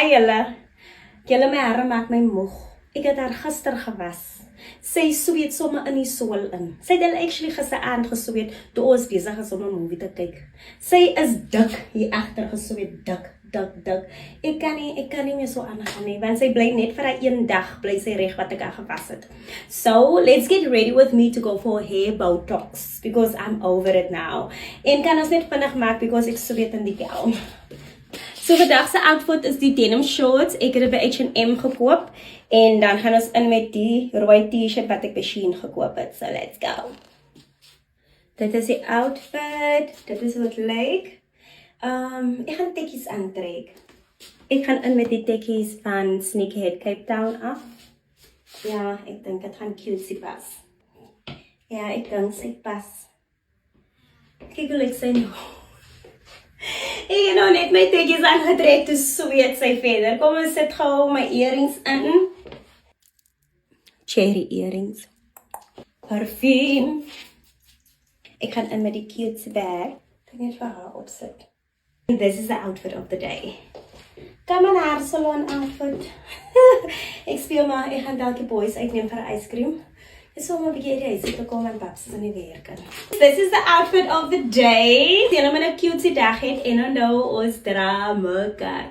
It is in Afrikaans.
Hi julle. Julle my hare maak my moeg. Ek het haar gister gewas. Sy sweet sommer in die soul in. Sy het hulle actually gisteraand gesweet toe ons besig is om 'n movie te kyk. Sy is dik hier agter gesweet, dik. Ek kan nie meer so aangaan nie, want sy bly net vir 'n een dag bly sy reg wat ek haar gewas het. So, let's get ready with me to go for hair botox because I'm over it now. En kan ons net vinnig maak because ek sweet in die gown. So vandag se outfit is die denim shorts. Ek het dit by H&M gekoop en dan gaan ons in met die rooi t-shirt wat ek by Shein gekoop het. So let's go. Dit is die outfit. Dit is wat lyk. Ek gaan tekkies aantrek. Ek gaan in met die tekkies van Sneakerhead Cape Town af. Ja, ek dink dit gaan cute pas. Ja, ek dink sy pas. Kyk hoe lyk sy nou. Ek het nou net my tekkies aangetrek, toe sweet sy verder. Kom ons sit gou my earrings in. Cherry earrings. Parfum. Ek gaan in met die cute bag. Ek net vir haar opsit. This is the outfit of the day. Kom aan haar salon outfit. Ek speel maar, ek gaan dalk die boys uitneem vir 'n yskriem. Dis sommer 'n bietjie reis te kom en paps is in die werk. This is the outfit of the day. Julle moet 'n cute dag hê en onthou ons dra mekaar.